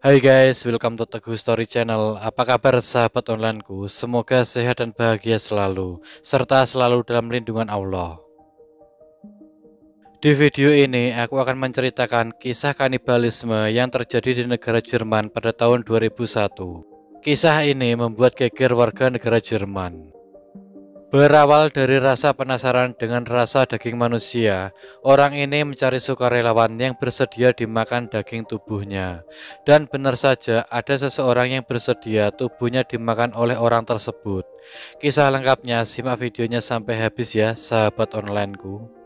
Hai guys, welcome to Teguh Story Channel. Apa kabar sahabat onlineku? Semoga sehat dan bahagia selalu, serta selalu dalam lindungan Allah. Di video ini, aku akan menceritakan kisah kanibalisme yang terjadi di negara Jerman pada tahun 2001. Kisah ini membuat geger warga negara Jerman. Berawal dari rasa penasaran dengan rasa daging manusia, orang ini mencari sukarelawan yang bersedia dimakan daging tubuhnya. Dan benar saja ada seseorang yang bersedia tubuhnya dimakan oleh orang tersebut. Kisah lengkapnya simak videonya sampai habis ya sahabat onlineku.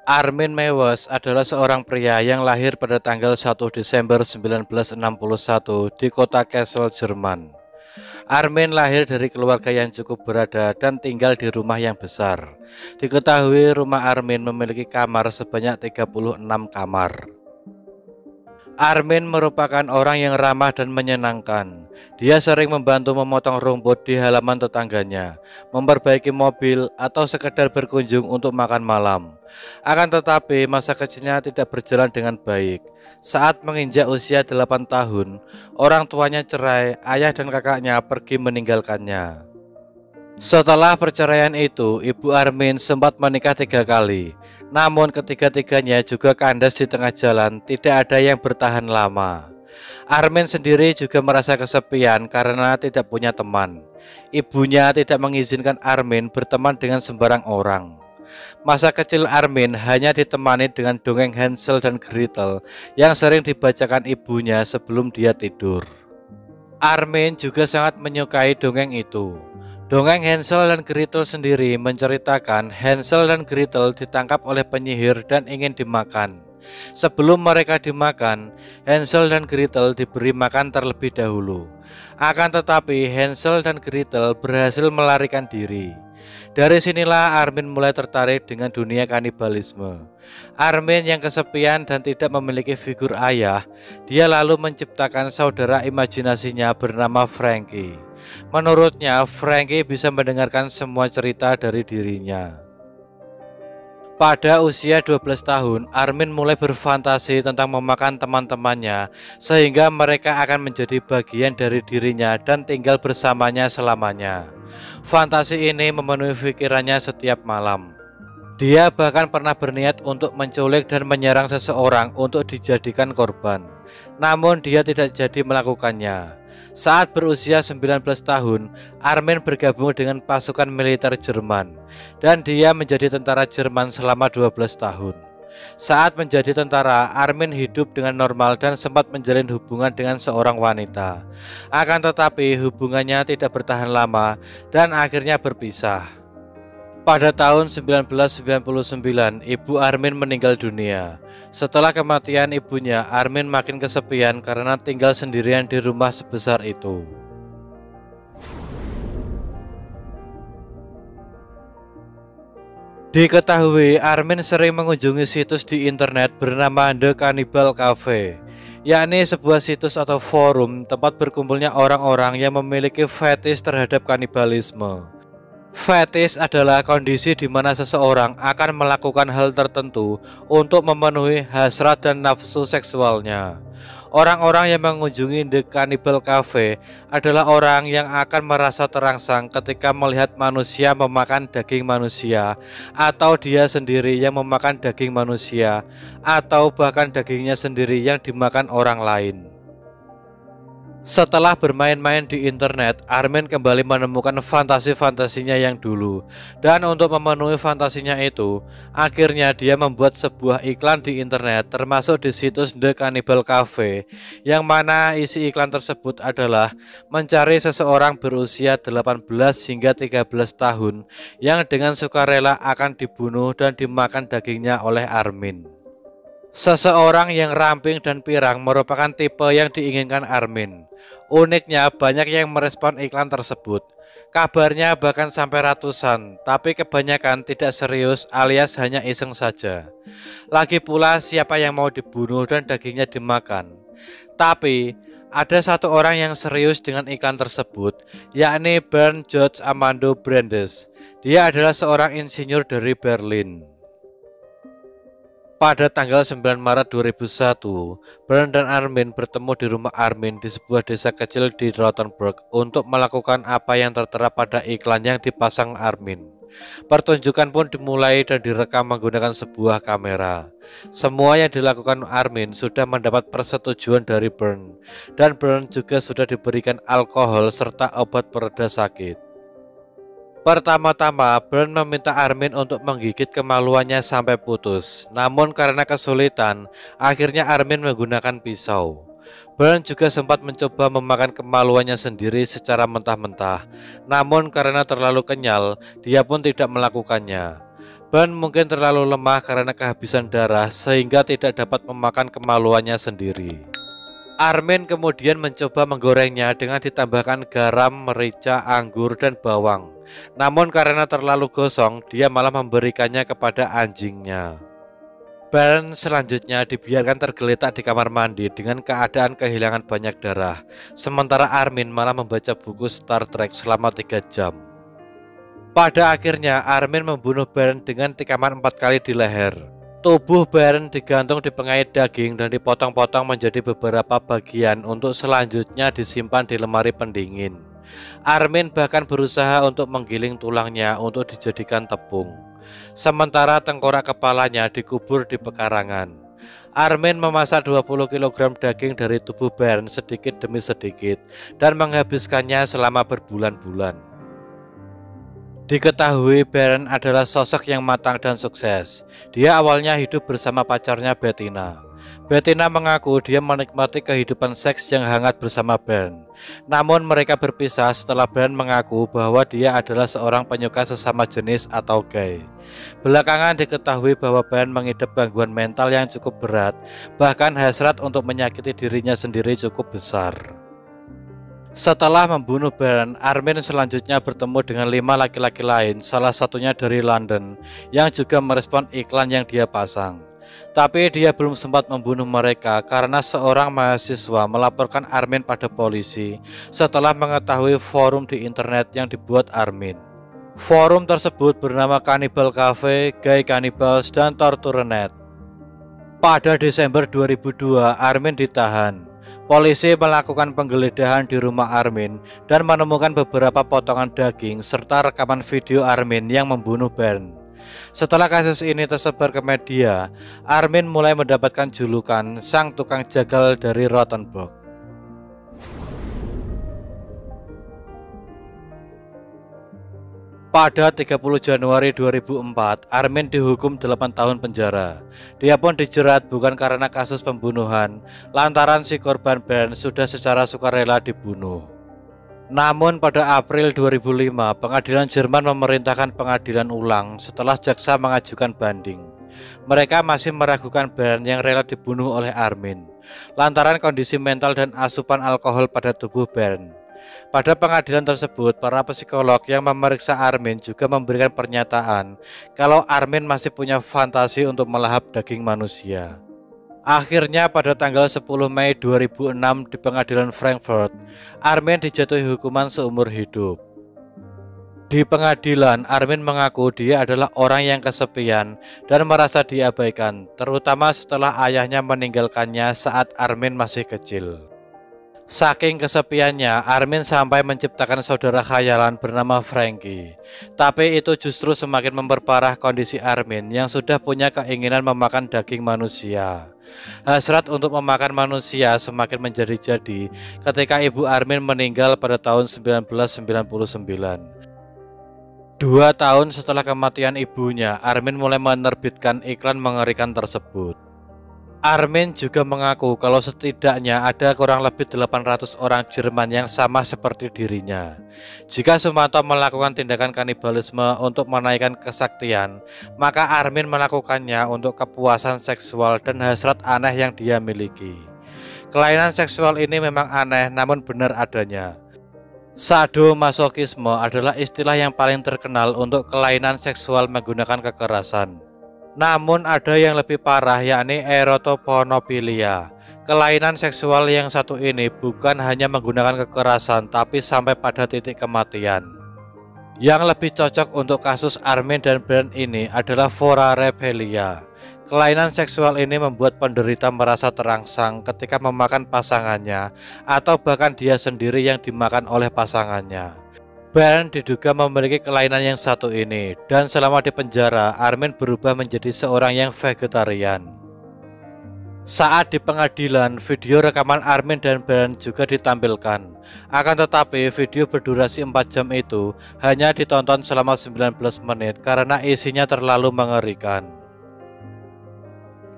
Armin Mewes adalah seorang pria yang lahir pada tanggal 1 Desember 1961 di kota Kassel, Jerman. Armin lahir dari keluarga yang cukup berada dan tinggal di rumah yang besar. Diketahui rumah Armin memiliki kamar sebanyak 36 kamar. Armin merupakan orang yang ramah dan menyenangkan. Dia sering membantu memotong rumput di halaman tetangganya, memperbaiki mobil, atau sekedar berkunjung untuk makan malam. Akan tetapi masa kecilnya tidak berjalan dengan baik. Saat menginjak usia 8 tahun, orang tuanya cerai, ayah dan kakaknya pergi meninggalkannya. Setelah perceraian itu, ibu Armin sempat menikah 3 kali. Namun ketiga-tiganya juga kandas di tengah jalan, tidak ada yang bertahan lama. Armin sendiri juga merasa kesepian karena tidak punya teman. Ibunya tidak mengizinkan Armin berteman dengan sembarang orang. Masa kecil Armin hanya ditemani dengan dongeng Hansel dan Gretel yang sering dibacakan ibunya sebelum dia tidur. Armin juga sangat menyukai dongeng itu. Dongeng Hansel dan Gretel sendiri menceritakan Hansel dan Gretel ditangkap oleh penyihir dan ingin dimakan. Sebelum mereka dimakan, Hansel dan Gretel diberi makan terlebih dahulu. Akan tetapi Hansel dan Gretel berhasil melarikan diri. Dari sinilah Armin mulai tertarik dengan dunia kanibalisme. Armin yang kesepian dan tidak memiliki figur ayah, dia lalu menciptakan saudara imajinasinya bernama Frankie. Menurutnya, Frankie bisa mendengarkan semua cerita dari dirinya. Pada usia 12 tahun, Armin mulai berfantasi tentang memakan teman-temannya sehingga mereka akan menjadi bagian dari dirinya dan tinggal bersamanya selamanya. Fantasi ini memenuhi pikirannya setiap malam. Dia bahkan pernah berniat untuk menculik dan menyerang seseorang untuk dijadikan korban. Namun dia tidak jadi melakukannya. Saat berusia 19 tahun, Armin bergabung dengan pasukan militer Jerman dan dia menjadi tentara Jerman selama 12 tahun. Saat menjadi tentara, Armin hidup dengan normal dan sempat menjalin hubungan dengan seorang wanita. Akan tetapi hubungannya tidak bertahan lama dan akhirnya berpisah. Pada tahun 1999, ibu Armin meninggal dunia. Setelah kematian ibunya, Armin makin kesepian karena tinggal sendirian di rumah sebesar itu. Diketahui Armin sering mengunjungi situs di internet bernama The Cannibal Cafe, yakni sebuah situs atau forum tempat berkumpulnya orang-orang yang memiliki fetish terhadap kanibalisme. Fetish adalah kondisi di mana seseorang akan melakukan hal tertentu untuk memenuhi hasrat dan nafsu seksualnya. Orang-orang yang mengunjungi The Cannibal Cafe adalah orang yang akan merasa terangsang ketika melihat manusia memakan daging manusia, atau dia sendiri yang memakan daging manusia, atau bahkan dagingnya sendiri yang dimakan orang lain. Setelah bermain-main di internet, Armin kembali menemukan fantasi-fantasinya yang dulu. Dan untuk memenuhi fantasinya itu, akhirnya dia membuat sebuah iklan di internet termasuk di situs The Cannibal Cafe, yang mana isi iklan tersebut adalah mencari seseorang berusia 18 hingga 13 tahun yang dengan sukarela akan dibunuh dan dimakan dagingnya oleh Armin. Seseorang yang ramping dan pirang merupakan tipe yang diinginkan Armin. Uniknya banyak yang merespon iklan tersebut. Kabarnya bahkan sampai ratusan, tapi kebanyakan tidak serius alias hanya iseng saja. Lagi pula siapa yang mau dibunuh dan dagingnya dimakan. Tapi Ada satu orang yang serius dengan iklan tersebut, yakni Bernd George Amando Brandes. Dia adalah seorang insinyur dari Berlin. Pada tanggal 9 Maret 2001, Bernd dan Armin bertemu di rumah Armin di sebuah desa kecil di Rothenburg untuk melakukan apa yang tertera pada iklan yang dipasang Armin. Pertunjukan pun dimulai dan direkam menggunakan sebuah kamera. Semua yang dilakukan Armin sudah mendapat persetujuan dari Bernd, dan Bernd juga sudah diberikan alkohol serta obat pereda sakit. Pertama-tama, Bernd meminta Armin untuk menggigit kemaluannya sampai putus. Namun karena kesulitan, akhirnya Armin menggunakan pisau. Bernd juga sempat mencoba memakan kemaluannya sendiri secara mentah-mentah. Namun karena terlalu kenyal, dia pun tidak melakukannya. Bernd mungkin terlalu lemah karena kehabisan darah sehingga tidak dapat memakan kemaluannya sendiri. Armin kemudian mencoba menggorengnya dengan ditambahkan garam, merica, anggur, dan bawang. Namun karena terlalu gosong, dia malah memberikannya kepada anjingnya. Bernd selanjutnya dibiarkan tergeletak di kamar mandi dengan keadaan kehilangan banyak darah. Sementara Armin malah membaca buku Star Trek selama 3 jam. Pada akhirnya Armin membunuh Bernd dengan tikaman 4 kali di leher. Tubuh Bernd digantung di pengait daging dan dipotong-potong menjadi beberapa bagian untuk selanjutnya disimpan di lemari pendingin. Armin bahkan berusaha untuk menggiling tulangnya untuk dijadikan tepung. Sementara tengkorak kepalanya dikubur di pekarangan. Armin memasak 20 kg daging dari tubuh Bernd sedikit demi sedikit dan menghabiskannya selama berbulan-bulan. Diketahui Bernd adalah sosok yang matang dan sukses. Dia awalnya hidup bersama pacarnya Bettina. Bettina mengaku dia menikmati kehidupan seks yang hangat bersama Bernd. Namun mereka berpisah setelah Bernd mengaku bahwa dia adalah seorang penyuka sesama jenis atau gay. Belakangan diketahui bahwa Bernd mengidap gangguan mental yang cukup berat, bahkan hasrat untuk menyakiti dirinya sendiri cukup besar. Setelah membunuh Bernd, Armin selanjutnya bertemu dengan 5 laki-laki lain, salah satunya dari London, yang juga merespon iklan yang dia pasang. Tapi dia belum sempat membunuh mereka karena seorang mahasiswa melaporkan Armin pada polisi setelah mengetahui forum di internet yang dibuat Armin. Forum tersebut bernama Cannibal Cafe, Gay Cannibals, dan Torture.net. Pada Desember 2002, Armin ditahan. Polisi melakukan penggeledahan di rumah Armin dan menemukan beberapa potongan daging serta rekaman video Armin yang membunuh Bernd. Setelah kasus ini tersebar ke media, Armin mulai mendapatkan julukan sang tukang jagal dari Rothenburg. Pada 30 Januari 2004, Armin dihukum 8 tahun penjara. Dia pun dijerat bukan karena kasus pembunuhan, lantaran si korban Bernd sudah secara sukarela dibunuh. Namun pada April 2005, pengadilan Jerman memerintahkan pengadilan ulang setelah jaksa mengajukan banding. Mereka masih meragukan Bernd yang rela dibunuh oleh Armin, lantaran kondisi mental dan asupan alkohol pada tubuh Bernd. Pada pengadilan tersebut, para psikolog yang memeriksa Armin juga memberikan pernyataan kalau Armin masih punya fantasi untuk melahap daging manusia. Akhirnya pada tanggal 10 Mei 2006 di pengadilan Frankfurt, Armin dijatuhi hukuman seumur hidup. Di pengadilan, Armin mengaku dia adalah orang yang kesepian dan merasa diabaikan, terutama setelah ayahnya meninggalkannya saat Armin masih kecil. Saking kesepiannya, Armin sampai menciptakan saudara khayalan bernama Frankie. Tapi itu justru semakin memperparah kondisi Armin yang sudah punya keinginan memakan daging manusia. Hasrat untuk memakan manusia semakin menjadi-jadi ketika ibu Armin meninggal pada tahun 1999. 2 tahun setelah kematian ibunya, Armin mulai menerbitkan iklan mengerikan tersebut. Armin juga mengaku kalau setidaknya ada kurang lebih 800 orang Jerman yang sama seperti dirinya. Jika Sumanto melakukan tindakan kanibalisme untuk menaikkan kesaktian, maka Armin melakukannya untuk kepuasan seksual dan hasrat aneh yang dia miliki. Kelainan seksual ini memang aneh namun benar adanya. Sadomasokisme adalah istilah yang paling terkenal untuk kelainan seksual menggunakan kekerasan. Namun ada yang lebih parah, yakni erotoponofilia. Kelainan seksual yang satu ini bukan hanya menggunakan kekerasan, tapi sampai pada titik kematian. Yang lebih cocok untuk kasus Armin dan Brian ini adalah vorarepelia. Kelainan seksual ini membuat penderita merasa terangsang ketika memakan pasangannya, atau bahkan dia sendiri yang dimakan oleh pasangannya. Brian diduga memiliki kelainan yang satu ini, dan selama di penjara, Armin berubah menjadi seorang yang vegetarian. Saat di pengadilan, video rekaman Armin dan Brian juga ditampilkan. Akan tetapi, video berdurasi 4 jam itu hanya ditonton selama 19 menit karena isinya terlalu mengerikan.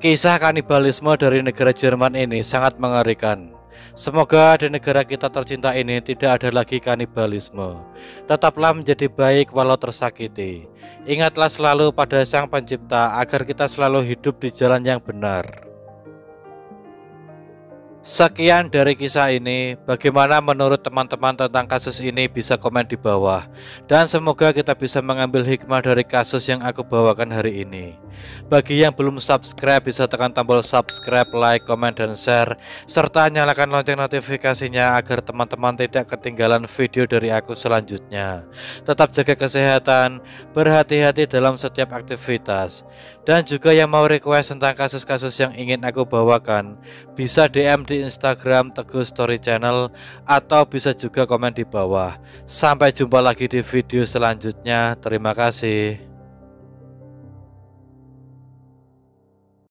Kisah kanibalisme dari negara Jerman ini sangat mengerikan. Semoga di negara kita tercinta ini tidak ada lagi kanibalisme. Tetaplah menjadi baik walau tersakiti. Ingatlah selalu pada Sang Pencipta agar kita selalu hidup di jalan yang benar. Sekian dari kisah ini. Bagaimana menurut teman-teman tentang kasus ini? Bisa komen di bawah. Dan semoga kita bisa mengambil hikmah dari kasus yang aku bawakan hari ini. Bagi yang belum subscribe, bisa tekan tombol subscribe, like, komen, dan share, serta nyalakan lonceng notifikasinya agar teman-teman tidak ketinggalan video dari aku selanjutnya. Tetap jaga kesehatan, berhati-hati dalam setiap aktivitas. Dan juga yang mau request tentang kasus-kasus yang ingin aku bawakan, bisa DM di Instagram Teguh Story Channel, atau bisa juga komen di bawah. Sampai jumpa lagi di video selanjutnya. Terima kasih.